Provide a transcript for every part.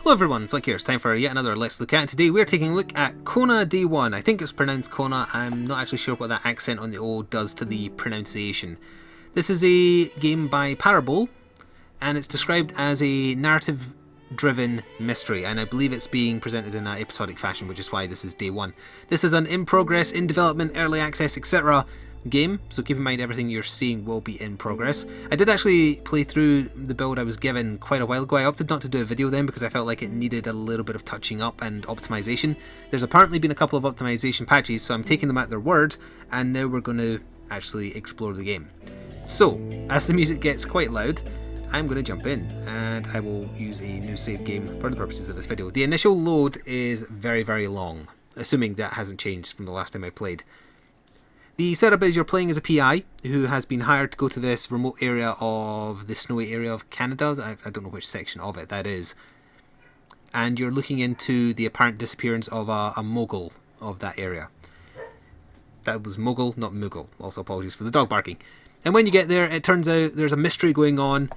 Hello everyone, Flick here. It's time for yet another Let's Look At. Today we're taking a look at Kona Day One. I think it's pronounced Kona. I'm not actually sure what that accent on the O does to the pronunciation. This is a game by Parable, and it's described as a narrative-driven mystery, and I believe it's being presented in an episodic fashion, which is why this is Day One. This is an in-progress, in-development, early access, etc. game, so keep in mind everything you're seeing will be in progress. I did actually play through the build I was given quite a while ago. I opted not to do a video then because I felt like it needed a little bit of touching up and optimization. There's apparently been a couple of optimization patches, so I'm taking them at their word, and now we're going to actually explore the game. So, as the music gets quite loud, I'm going to jump in, and I will use a new save game for the purposes of this video. The initial load is very, very long, assuming that hasn't changed from the last time I played. The setup is you're playing as a PI who has been hired to go to this remote area of the snowy area of Canada. I don't know which section of it that is. And you're looking into the apparent disappearance of a mogul of that area. That was mogul, not Moogle. Also apologies for the dog barking. And when you get there, it turns out there's a mystery going on.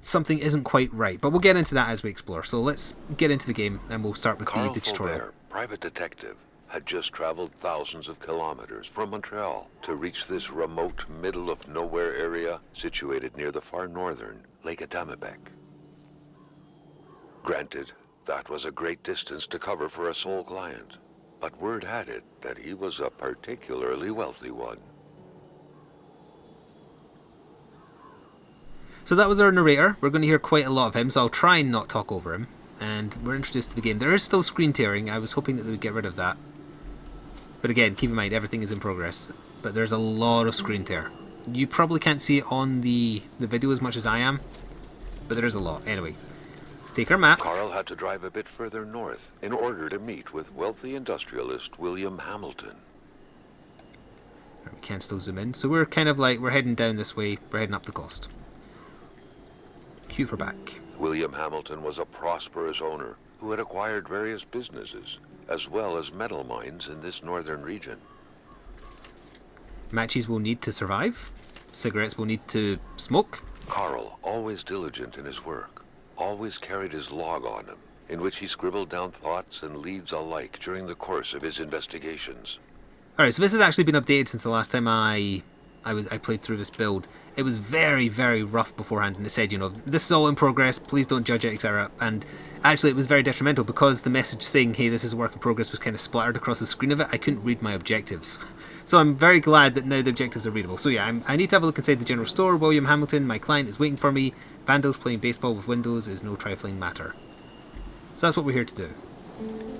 Something isn't quite right. But we'll get into that as we explore. So let's get into the game and we'll start with the tutorial. Private detective, had just traveled thousands of kilometers from Montreal to reach this remote middle-of-nowhere area situated near the far northern Lake Adamebec. Granted, that was a great distance to cover for a sole client, but word had it that he was a particularly wealthy one. So that was our narrator. We're going to hear quite a lot of him, so I'll try and not talk over him. And we're introduced to the game. There is still screen tearing. I was hoping that they would get rid of that. But again, keep in mind, everything is in progress. But there's a lot of screen tear. You probably can't see it on the video as much as I am, but there is a lot. Anyway, let's take our map. Carl had to drive a bit further north in order to meet with wealthy industrialist William Hamilton. We can still zoom in. So we're kind of like, we're heading down this way. We're heading up the coast. Q for back. William Hamilton was a prosperous owner who had acquired various businesses, as well as metal mines in this northern region. Matches we'll need to survive. Cigarettes we'll need to smoke. Carl, always diligent in his work, always carried his log on him, in which he scribbled down thoughts and leads alike during the course of his investigations. Alright, so this has actually been updated since the last time I played through this build. It was very, very rough beforehand, and it said, you know, this is all in progress, please don't judge it, etc. And actually it was very detrimental because the message saying, hey, this is a work in progress was kind of splattered across the screen of it. I couldn't read my objectives. So I'm very glad that now the objectives are readable. So yeah, I need to have a look inside the general store. William Hamilton, my client, is waiting for me. Vandals playing baseball with windows is no trifling matter. So that's what we're here to do.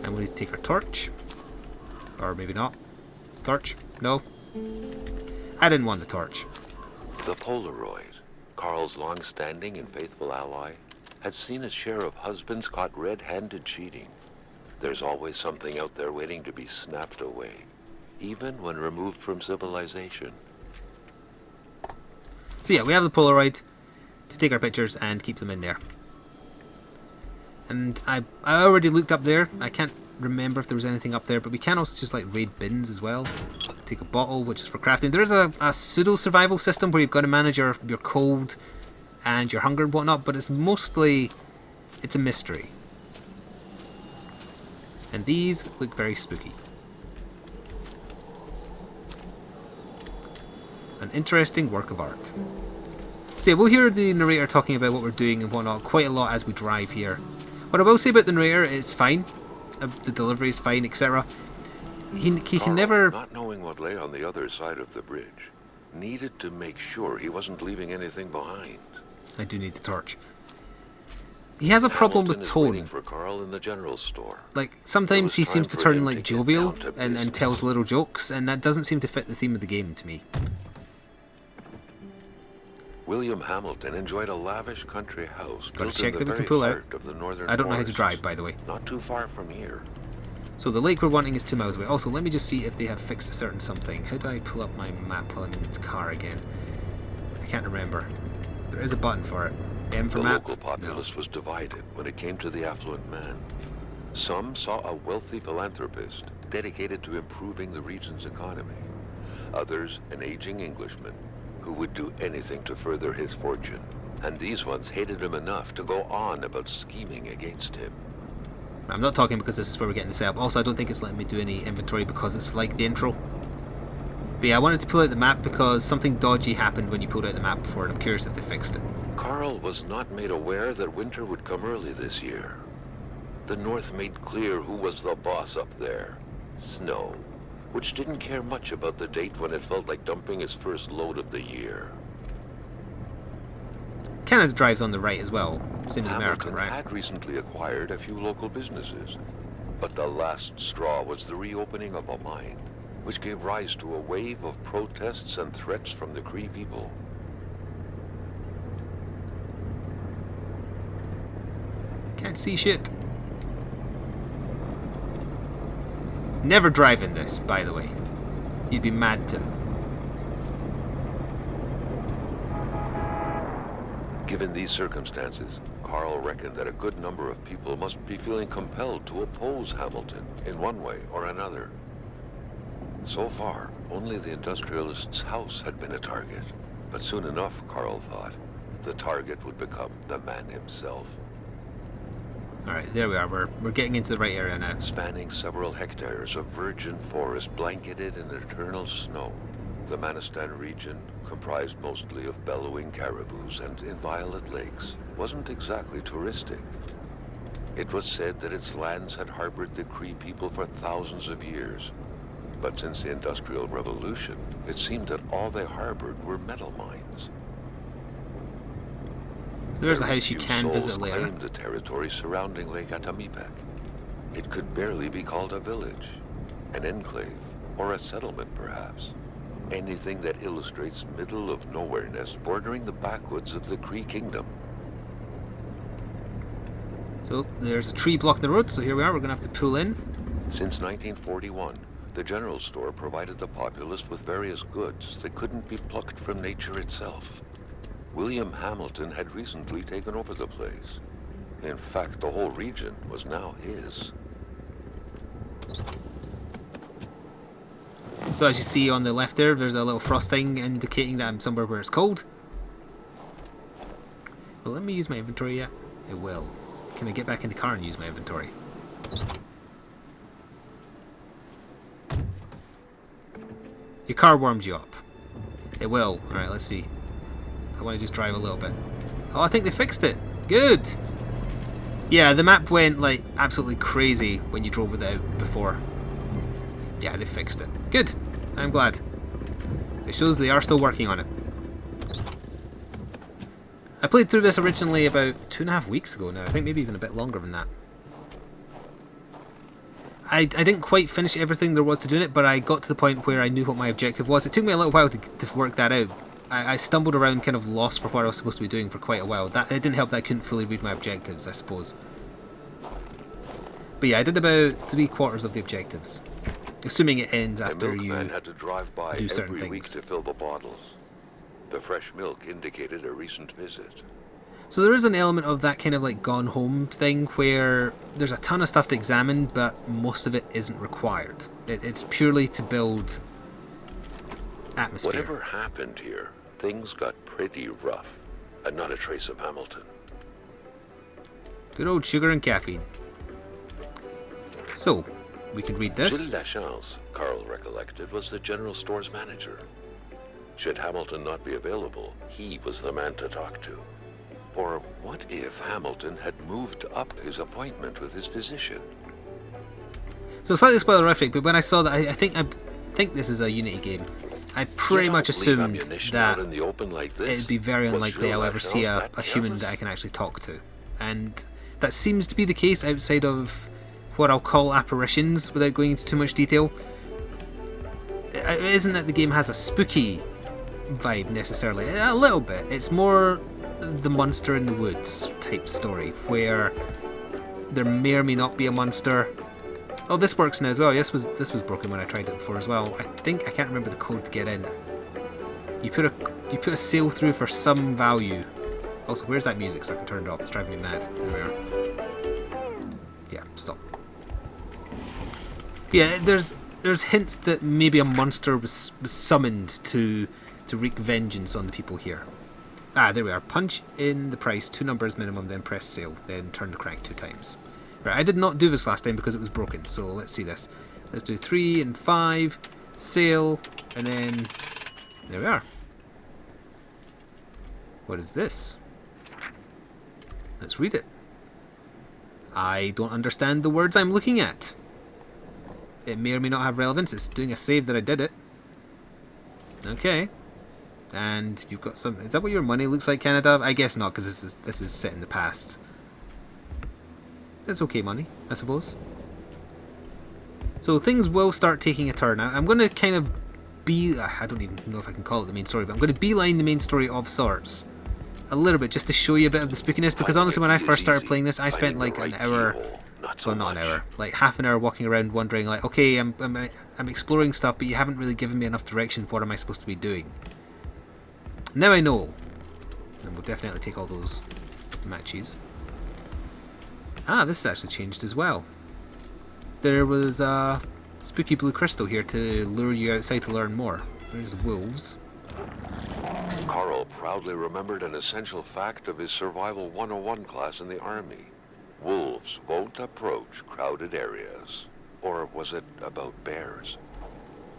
And we need to take our torch. Or maybe not. Torch? No. I didn't want the torch. The Polaroid, Carl's long-standing and faithful ally, had seen its share of husbands caught red-handed cheating. There's always something out there waiting to be snapped away, even when removed from civilization. So yeah, we have the Polaroid to take our pictures and keep them in there. And I already looked up there. I can't remember if there was anything up there, but we can also just like raid bins as well. Take a bottle, which is for crafting. There is a pseudo survival system where you've got to manage your cold and your hunger and whatnot, but it's mostly, it's a mystery. And these look very spooky. An interesting work of art. So yeah, we'll hear the narrator talking about what we're doing and whatnot quite a lot as we drive here. What I will say about the narrator, it's fine. The delivery is fine, etc. He can never... Not knowing what lay on the other side of the bridge, needed to make sure he wasn't leaving anything behind. I do need the torch. He has a problem with tone. For Carl in the general store. Like, sometimes he seems to turn like jovial and tells little jokes, and that doesn't seem to fit the theme of the game to me. William Hamilton enjoyed a lavish country house. Got to check that we can pull out. I don't know how to drive, by the way. Not too far from here. So the lake we're wanting is 2 miles away. Also, let me just see if they have fixed a certain something. How do I pull up my map while I'm in the car again? I can't remember. There is a button for it. M for map? The local populace was divided when it came to the affluent man. Some saw a wealthy philanthropist dedicated to improving the region's economy. Others, an aging Englishman who would do anything to further his fortune. And these ones hated him enough to go on about scheming against him. I'm not talking because this is where we're getting the setup. Also, I don't think it's letting me do any inventory because it's like the intro. But yeah, I wanted to pull out the map because something dodgy happened when you pulled out the map before, and I'm curious if they fixed it. Carl was not made aware that winter would come early this year. The North made clear who was the boss up there. Snow, which didn't care much about the date when it felt like dumping its first load of the year. Canada drives on the right as well, same as America, Hamilton right? had recently acquired a few local businesses, but the last straw was the reopening of a mine, which gave rise to a wave of protests and threats from the Cree people. Can't see shit. Never drive in this, by the way. You'd be mad to. Given these circumstances, Carl reckoned that a good number of people must be feeling compelled to oppose Hamilton in one way or another. So far, only the industrialist's house had been a target, but soon enough, Carl thought, the target would become the man himself. Alright, there we are. We're getting into the right area now. Spanning several hectares of virgin forest blanketed in eternal snow, the Manistan region, comprised mostly of bellowing caribous and inviolate lakes, wasn't exactly touristic. It was said that its lands had harbored the Cree people for thousands of years. But since the Industrial Revolution, it seemed that all they harbored were metal mines. So there's a Very house you few can souls visit later. claimed the territory surrounding Lake Atamipek. It could barely be called a village, an enclave, or a settlement perhaps. Anything that illustrates middle of nowhereness bordering the backwoods of the Cree Kingdom. So there's a tree blocking the road, so here we are, we're going to have to pull in. Since 1941, the general store provided the populace with various goods that couldn't be plucked from nature itself. William Hamilton had recently taken over the place. In fact, the whole region was now his. So as you see on the left there's a little frost thing indicating that I'm somewhere where it's cold. Will let me use my inventory yet? It will. Can I get back in the car and use my inventory? Your car warmed you up. It will. Alright, let's see. I want to just drive a little bit. Oh, I think they fixed it. Good! Yeah, the map went like absolutely crazy when you drove without before. Yeah, they fixed it. Good! I'm glad. It shows they are still working on it. I played through this originally about 2.5 weeks ago now. I think maybe even a bit longer than that. I didn't quite finish everything there was to do in it, but I got to the point where I knew what my objective was. It took me a little while to work that out. I stumbled around kind of lost for what I was supposed to be doing for quite a while. It didn't help that I couldn't fully read my objectives, I suppose. But yeah, I did about 3/4 of the objectives. Assuming it ends after you had to drive by do certain every week things. to fill the bottles. The fresh milk indicated a recent visit. So there is an element of that kind of like gone home thing where there's a ton of stuff to examine, but most of it isn't required. It's purely to build atmosphere. Whatever happened here, things got pretty rough, and not a trace of Hamilton. Good old sugar and caffeine. So, we can read this. Gilles Lachance, Carl recollected, was the general store's manager. Should Hamilton not be available, he was the man to talk to. Or what if Hamilton had moved up his appointment with his physician? So slightly spoilerific, but when I saw that, I think this is a Unity game. I pretty much assumed that in the open like this? it'd be very unlikely I'll ever see a that human careless? that I can actually talk to. And that seems to be the case outside of what I'll call apparitions, without going into too much detail. It isn't that the game has a spooky vibe necessarily, a little bit. It's more the monster in the woods type story, where there may or may not be a monster. Oh, this works now as well. This was broken when I tried it before as well. I can't remember the code to get in. You put a sale through for some value. Also, where's that music so I can turn it off? It's driving me mad. There we are. Yeah, stop. Yeah, there's hints that maybe a monster was summoned to wreak vengeance on the people here. Ah, there we are. Punch in the price, 2 numbers minimum, then press sale, then turn the crank 2 times. Right, I did not do this last time because it was broken, so let's see this. Let's do 3 and 5, sale, and then there we are. What is this? Let's read it. I don't understand the words I'm looking at. It may or may not have relevance. It's doing a save that I did it. Okay. And you've got some. Is that what your money looks like, Canada? I guess not, because this is set in the past. That's okay money, I suppose. So things will start taking a turn. I'm going to kind of I don't even know if I can call it the main story, but I'm going to beeline the main story of sorts a little bit just to show you a bit of the spookiness, because honestly when I first started playing this I spent like an hour, well not an hour, like half an hour walking around wondering like, okay, I'm exploring stuff but you haven't really given me enough direction. What am I supposed to be doing? Now I know, and we'll definitely take all those matches. Ah, this has actually changed as well. There was a spooky blue crystal here to lure you outside to learn more. There's wolves. Carl proudly remembered an essential fact of his Survival 101 class in the Army. Wolves won't approach crowded areas. Or was it about bears?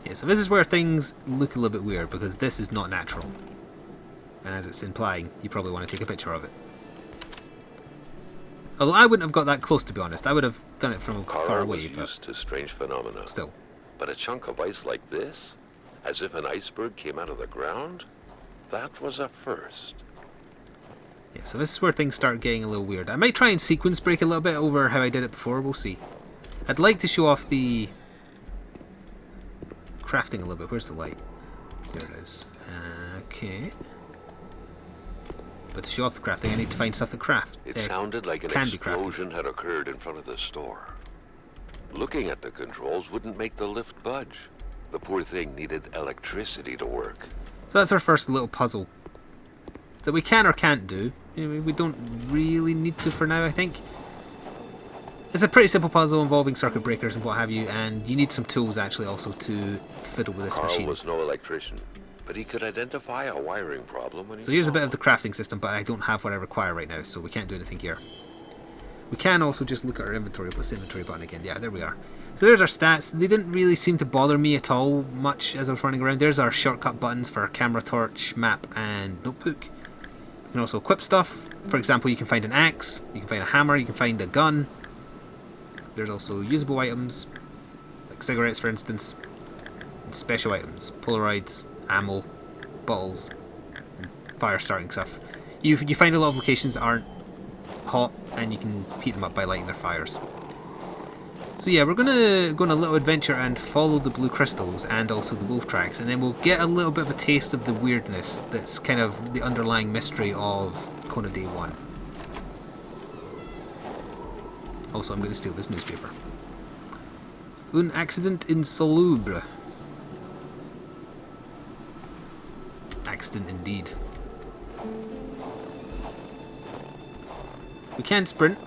Yeah, so this is where things look a little bit weird, because this is not natural. And as it's implying, you probably want to take a picture of it. Although I wouldn't have got that close, to be honest. I would have done it from far away. Carl was used to strange phenomena. Still. But a chunk of ice like this? As if an iceberg came out of the ground? That was a first. Yeah, so this is where things start getting a little weird. I might try and sequence break a little bit over how I did it before. We'll see. I'd like to show off the crafting a little bit. Where's the light? There it is. Okay. But to show off the crafting, I need to find stuff to craft. It sounded like an explosion had occurred in front of the store. Looking at the controls wouldn't make the lift budge. The poor thing needed electricity to work. So that's our first little puzzle that we can or can't do. We don't really need to for now, I think. It's a pretty simple puzzle involving circuit breakers and what have you, and you need some tools actually also to fiddle with this machine. Carl was no electrician, but he could identify a wiring problem when he So here's a bit of the crafting system, but I don't have what I require right now, so we can't do anything here. We can also just look at our inventory, plus the inventory button again. Yeah, there we are. So there's our stats. They didn't really seem to bother me at all much as I was running around. There's our shortcut buttons for camera, torch, map, and notebook. You can also equip stuff. For example, you can find an axe, you can find a hammer, you can find a gun. There's also usable items, like cigarettes for instance, and special items, Polaroids, ammo, bottles, and fire starting stuff. You find a lot of locations that aren't hot, and you can heat them up by lighting their fires. So yeah, we're gonna go on a little adventure and follow the blue crystals and also the wolf tracks, and then we'll get a little bit of a taste of the weirdness that's kind of the underlying mystery of Kona Day One. Also, I'm going to steal this newspaper. Un accident insoluble. Accident indeed. We can sprint.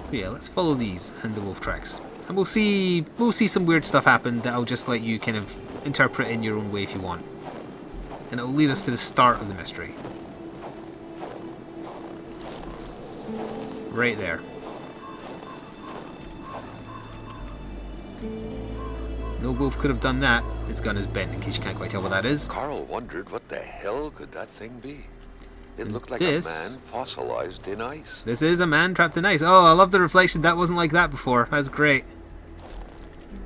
So yeah, let's follow these and the wolf tracks. And we'll see some weird stuff happen that I'll just let you kind of interpret in your own way if you want. And it'll lead us to the start of the mystery. Right there. No wolf could have done that. Its gun is bent, in case you can't quite tell what that is. Carl wondered what the hell could that thing be. It looked like a man fossilized in ice. This is a man trapped in ice. Oh, I love the reflection. That wasn't like that before. That's great.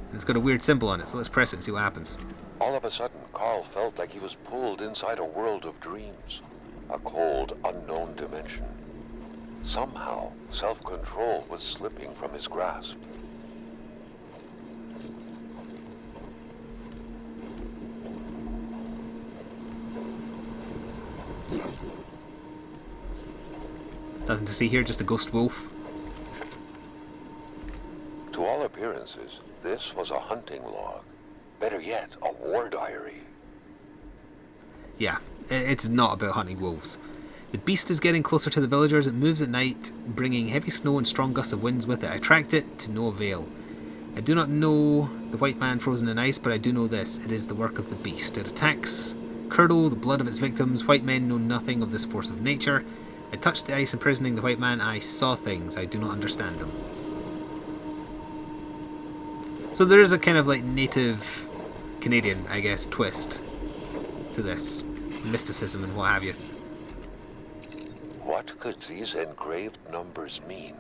And it's got a weird symbol on it, so let's press it and see what happens. All of a sudden, Carl felt like he was pulled inside a world of dreams. A cold, unknown dimension. Somehow, self-control was slipping from his grasp. Nothing to see here, just a ghost wolf. To all appearances, this was a hunting log. Better yet, a war diary. Yeah, it's not about hunting wolves. The beast is getting closer to the villagers. It moves at night, bringing heavy snow and strong gusts of winds with it. I tracked it to no avail. I do not know the white man frozen in ice, but I do know this. It is the work of the beast. It attacks curdle the blood of its victims. White men know nothing of this force of nature. I touched the ice imprisoning the white man. I saw things. I do not understand them. So there is a kind of like native Canadian, I guess, twist to this. Mysticism and what have you. What could these engraved numbers mean?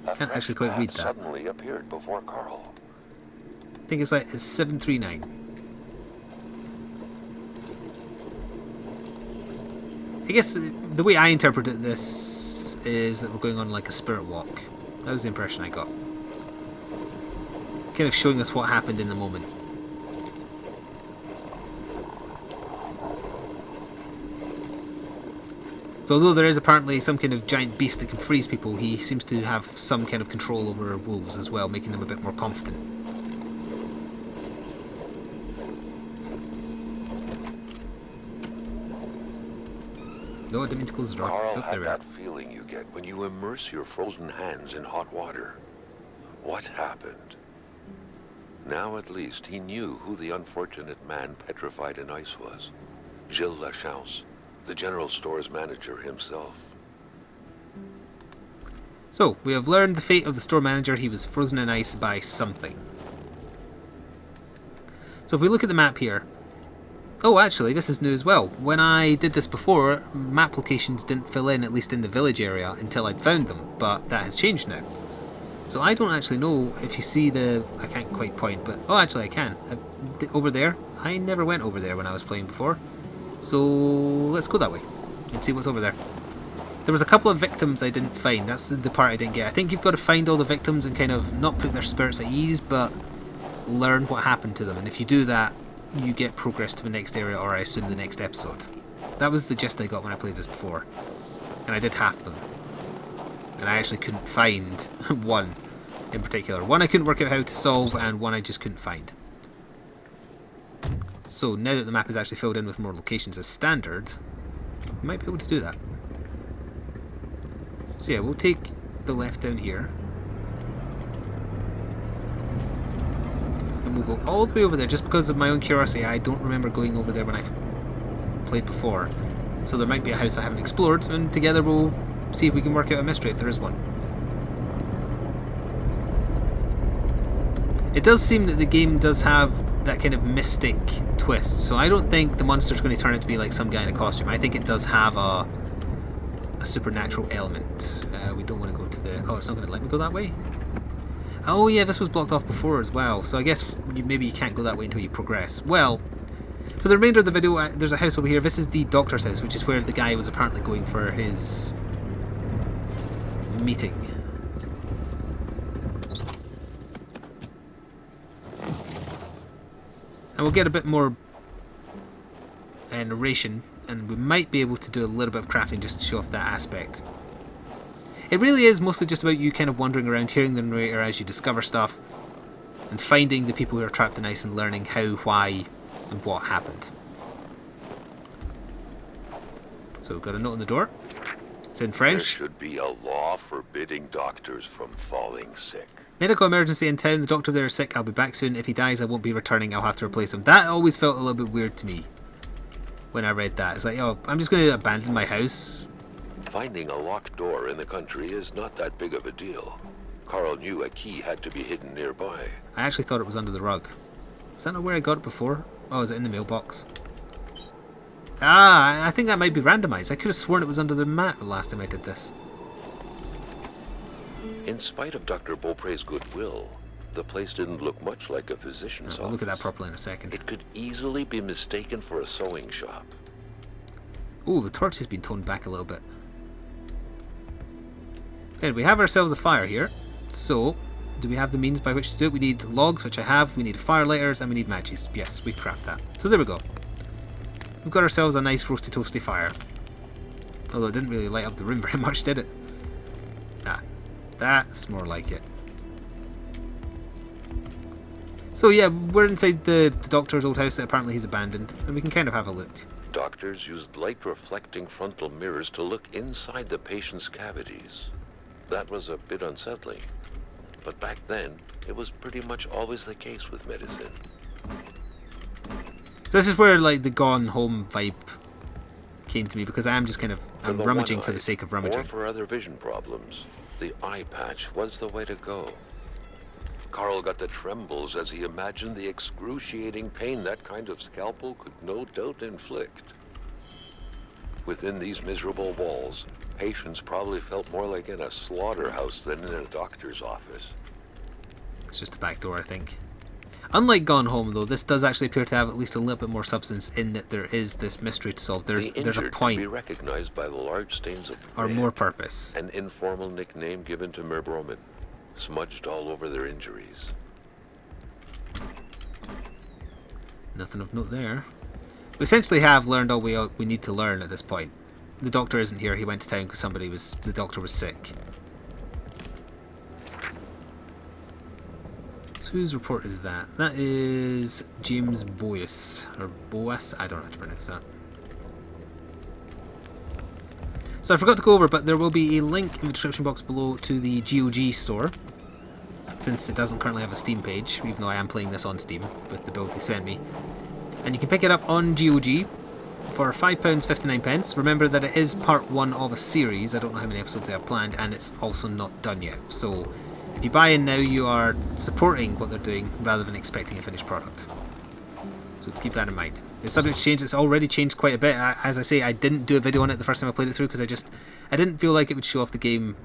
A Can't actually fresh quite read path that. suddenly appeared before Carl. I think it's 739. I guess the way I interpreted this is that we're going on like a spirit walk. That was the impression I got. Kind of showing us what happened in the moment. So although there is apparently some kind of giant beast that can freeze people, he seems to have some kind of control over wolves as well, making them a bit more confident. No, I didn't mean to close the door. Carl Oh, had there we are. that feeling you get when you immerse your frozen hands in hot water. What happened? Now at least he knew who the unfortunate man petrified in ice was. Gilles Lachance, the general store's manager himself. So, we have learned the fate of the store manager. He was frozen in ice by something. So if we look at the map here... Oh, actually, this is new as well. When I did this before, map locations didn't fill in, at least in the village area, until I'd found them. But that has changed now. So I don't actually know if you see the... I can't quite point, but... Oh, actually I can. Over there. I never went over there when I was playing before. So let's go that way and see what's over there. There was a couple of victims I didn't find. That's the part I didn't get. I think you've got to find all the victims and kind of not put their spirits at ease, but learn what happened to them. And if you do that, you get progress to the next area, or I assume the next episode. That was the gist I got when I played this before. And I did half them. And I actually couldn't find one in particular. One I couldn't work out how to solve, and one I just couldn't find. So now that the map is actually filled in with more locations as standard, we might be able to do that. So yeah, we'll take the left down here. And we'll go all the way over there. Just because of my own curiosity, I don't remember going over there when I played before. So there might be a house I haven't explored, and together we'll see if we can work out a mystery if there is one. It does seem that the game does have that kind of mystic twist, so I don't think the monster's going to turn out to be like some guy in a costume. I think it does have a supernatural element. We don't want to go to the... Oh, it's not going to let me go that way? Oh yeah, this was blocked off before as well, so I guess maybe you can't go that way until you progress. Well, for the remainder of the video, there's a house over here. This is the doctor's house, which is where the guy was apparently going for his meeting. And we'll get a bit more narration, and we might be able to do a little bit of crafting just to show off that aspect. It really is mostly just about you kind of wandering around, hearing the narrator as you discover stuff, and finding the people who are trapped in ice and learning how, why, and what happened. So we've got a note on the door. It's in French. There should be a law forbidding doctors from falling sick. Medical emergency in town. The doctor there is sick. I'll be back soon. If he dies, I won't be returning. I'll have to replace him. That always felt a little bit weird to me when I read that. It's like, oh, I'm just going to abandon my house. Finding a locked door in the country is not that big of a deal. Carl knew a key had to be hidden nearby. I actually thought it was under the rug. Is that not where I got it before? Oh, is it in the mailbox? Ah, I think that might be randomized. I could have sworn it was under the mat the last time I did this. In spite of Dr. Beaupre's goodwill, the place didn't look much like a physician's We'll look at that office. properly in a second. It could easily be mistaken for a sewing shop. Ooh, the torch has been toned back a little bit. Okay, we have ourselves a fire here. So, do we have the means by which to do it? We need logs, which I have. We need fire lighters, and we need matches. Yes, we craft that. So there we go. We've got ourselves a nice roasty toasty fire. Although it didn't really light up the room very much, did it? Ah, that's more like it. So yeah, we're inside the doctor's old house that apparently he's abandoned, and we can kind of have a look. Doctors used light-reflecting frontal mirrors to look inside the patient's cavities. That was a bit unsettling. But back then, it was pretty much always the case with medicine. So this is where like the Gone Home vibe came to me, because I am just kind of I'm the rummaging one-eyed, for the sake of rummaging. Or for other vision problems, the eye patch was the way to go. Carl got the trembles as he imagined the excruciating pain that kind of scalpel could no doubt inflict. Within these miserable walls, patients probably felt more like in a slaughterhouse than in a doctor's office. It's just a back door, I think. Unlike Gone Home, though, this does actually appear to have at least a little bit more substance in that there is this mystery to solve. There's a point. Can be recognized by the large stains of or red, more purpose. An informal nickname given to Merbromen, smudged all over their injuries. Nothing of note there. We essentially have learned all we need to learn at this point. The doctor isn't here. He went to town because the doctor was sick. So whose report is that? That is James Boyce, or Boas. I don't know how to pronounce that. So I forgot to go over, but there will be a link in the description box below to the GOG store, since it doesn't currently have a Steam page, even though I am playing this on Steam with the build they sent me. And you can pick it up on GOG for £5.59. Remember that it is part 1 of a series. I don't know how many episodes they have planned, and it's also not done yet. So if you buy in now, you are supporting what they're doing rather than expecting a finished product. So keep that in mind. The subject change, it's already changed quite a bit. As I say, I didn't do a video on it the first time I played it through because I didn't feel like it would show off the game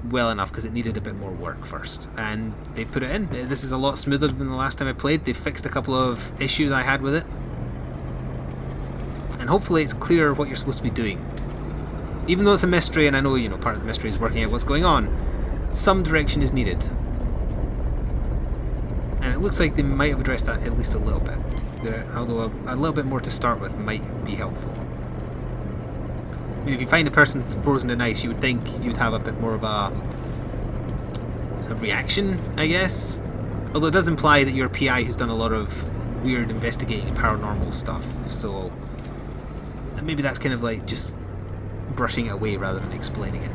well enough, because it needed a bit more work first, and they put it in. This is a lot smoother than the last time I played. They fixed a couple of issues I had with it, and hopefully it's clear what you're supposed to be doing. Even though it's a mystery, and I know, part of the mystery is working out what's going on, some direction is needed, and it looks like they might have addressed that at least a little bit, although a little bit more to start with might be helpful. I mean, if you find a person frozen in ice, you would think you'd have a bit more of a reaction, I guess. Although it does imply that you're a PI who's done a lot of weird investigating and paranormal stuff, so maybe that's kind of like just brushing it away rather than explaining it.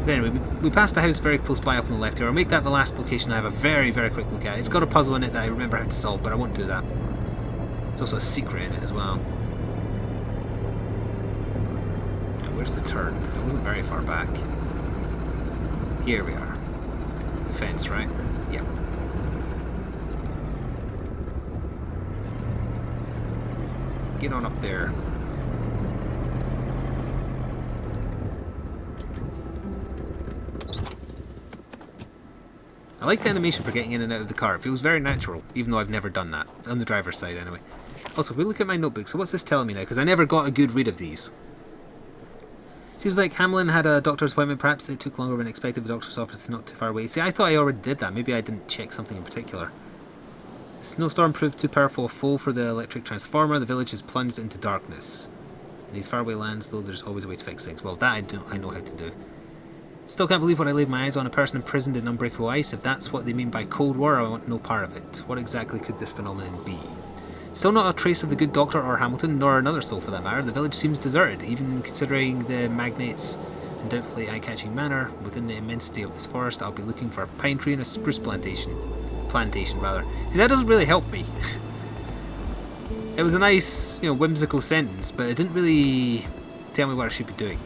But anyway, we passed a house very close by up on the left here. I'll make that the last location I have a very, very quick look at. It's got a puzzle in it that I remember how to solve, but I won't do that. There's also a secret in it as well. Where's the turn? It wasn't very far back. Here we are. The fence, right? Yep. Get on up there. I like the animation for getting in and out of the car. It feels very natural, even though I've never done that. On the driver's side, anyway. Also, if we look at my notebook, so what's this telling me now? Because I never got a good read of these. Seems like Hamlin had a doctor's appointment. Perhaps it took longer than expected. The doctor's office is not too far away. See, I thought I already did that. Maybe I didn't check something in particular. The snowstorm proved too powerful a foe for the electric transformer. The village is plunged into darkness. In these faraway lands, though, there's always a way to fix things. Well, that I know how to do. Still can't believe what I laid my eyes on. A person imprisoned in unbreakable ice. If that's what they mean by Cold War, I want no part of it. What exactly could this phenomenon be? Still not a trace of the good doctor or Hamilton, nor another soul for that matter. The village seems deserted, even considering the magnate's undoubtedly eye-catching manner. Within the immensity of this forest, I'll be looking for a pine tree and a spruce plantation. See, that doesn't really help me. It was a nice, whimsical sentence, but it didn't really tell me what I should be doing.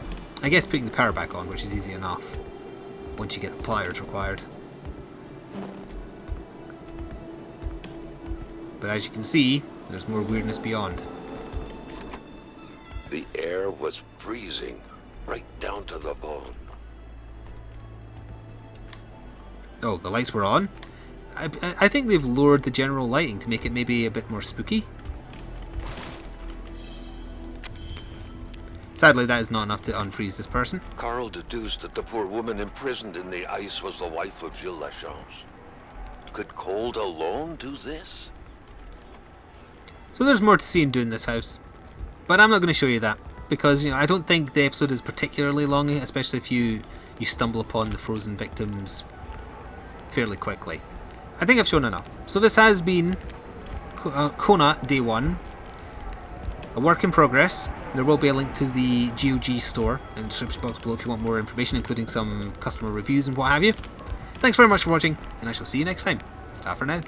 I guess putting the power back on, which is easy enough, once you get the pliers required. But as you can see, there's more weirdness beyond. The air was freezing, right down to the bone. Oh, the lights were on? I think they've lowered the general lighting to make it maybe a bit more spooky. Sadly, that is not enough to unfreeze this person. Carl deduced that the poor woman imprisoned in the ice was the wife of Gilles Lachance. Could cold alone do this? So there's more to see and do in this house. But I'm not going to show you that, because I don't think the episode is particularly long, especially if you stumble upon the frozen victims fairly quickly. I think I've shown enough. So this has been Kona Day One, a work in progress. There will be a link to the GOG store in the description box below if you want more information, including some customer reviews and what have you. Thanks very much for watching, and I shall see you next time. Ta for now.